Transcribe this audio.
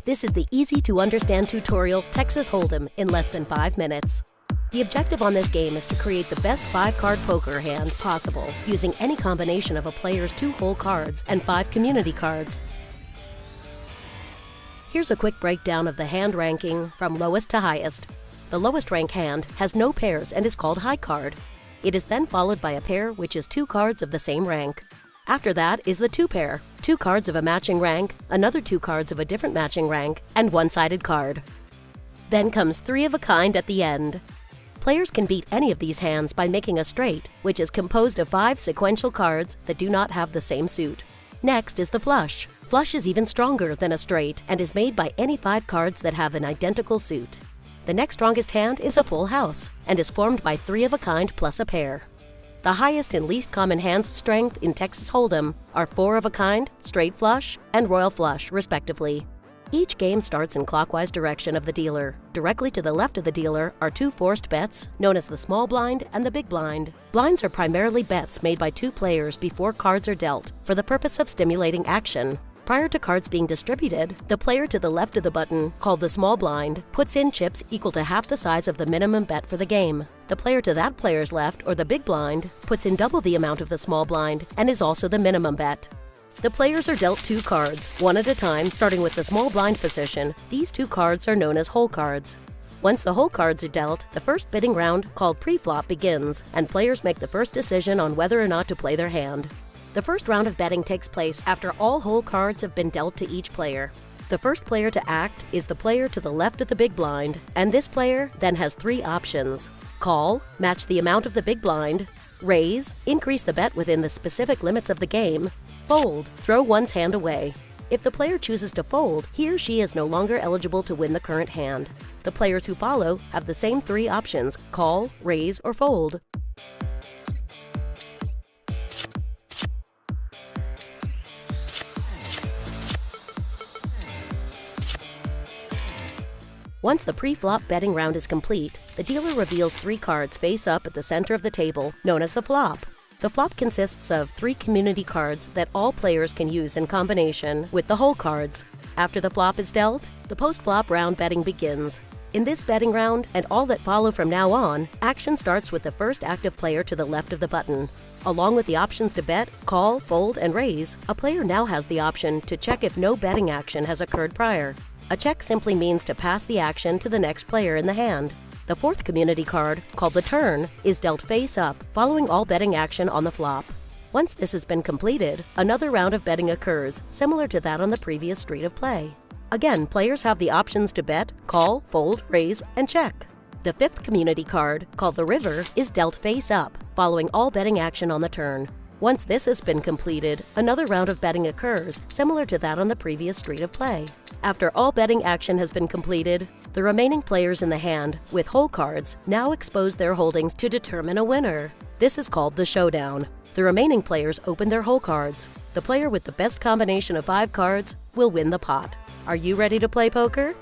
This is the easy-to-understand tutorial Texas Hold'em in less than 5 minutes. The objective on this game is to create the best 5-card poker hand possible using any combination of a player's 2 whole cards and 5 community cards. Here's a quick breakdown of the hand ranking from lowest to highest. The lowest rank hand has no pairs and is called high card. It is then followed by a pair which is 2 cards of the same rank. After that is the 2 pair, 2 cards of a matching rank, another 2 cards of a different matching rank, and 1-sided card. Then comes 3 of a kind at the end. Players can beat any of these hands by making a straight, which is composed of 5 sequential cards that do not have the same suit. Next is the flush. Flush is even stronger than a straight and is made by any 5 cards that have an identical suit. The next strongest hand is a full house and is formed by 3 of a kind plus a pair. The highest and least common hands strength in Texas Hold'em are 4 of a kind, straight flush, and royal flush, respectively. Each game starts in clockwise direction of the dealer. Directly to the left of the dealer are 2 forced bets, known as the small blind and the big blind. Blinds are primarily bets made by 2 players before cards are dealt, for the purpose of stimulating action. Prior to cards being distributed, the player to the left of the button, called the small blind, puts in chips equal to half the size of the minimum bet for the game. The player to that player's left, or the big blind, puts in double the amount of the small blind and is also the minimum bet. The players are dealt 2 cards, one at a time, starting with the small blind position. These 2 cards are known as whole cards. Once the whole cards are dealt, the first bidding round, called pre-flop, begins, and players make the first decision on whether or not to play their hand. The first round of betting takes place after all whole cards have been dealt to each player. The first player to act is the player to the left of the big blind, and this player then has 3 options: call, match the amount of the big blind; raise, increase the bet within the specific limits of the game; fold, throw one's hand away. If the player chooses to fold, he or she is no longer eligible to win the current hand. The players who follow have the same 3 options: call, raise, or fold. Once the pre-flop betting round is complete, the dealer reveals 3 cards face up at the center of the table, known as the flop. The flop consists of 3 community cards that all players can use in combination with the whole cards. After the flop is dealt, the post-flop round betting begins. In this betting round, and all that follow from now on, action starts with the first active player to the left of the button. Along with the options to bet, call, fold, and raise, a player now has the option to check if no betting action has occurred prior. A check simply means to pass the action to the next player in the hand. The 4th community card, called the turn, is dealt face up, following all betting action on the flop. Once this has been completed, another round of betting occurs, similar to that on the previous street of play. Again, players have the options to bet, call, fold, raise, and check. The 5th community card, called the river, is dealt face up, following all betting action on the turn. Once this has been completed, another round of betting occurs, similar to that on the previous street of play. After all betting action has been completed, the remaining players in the hand, with whole cards, now expose their holdings to determine a winner. This is called the showdown. The remaining players open their whole cards. The player with the best combination of 5 cards will win the pot. Are you ready to play poker?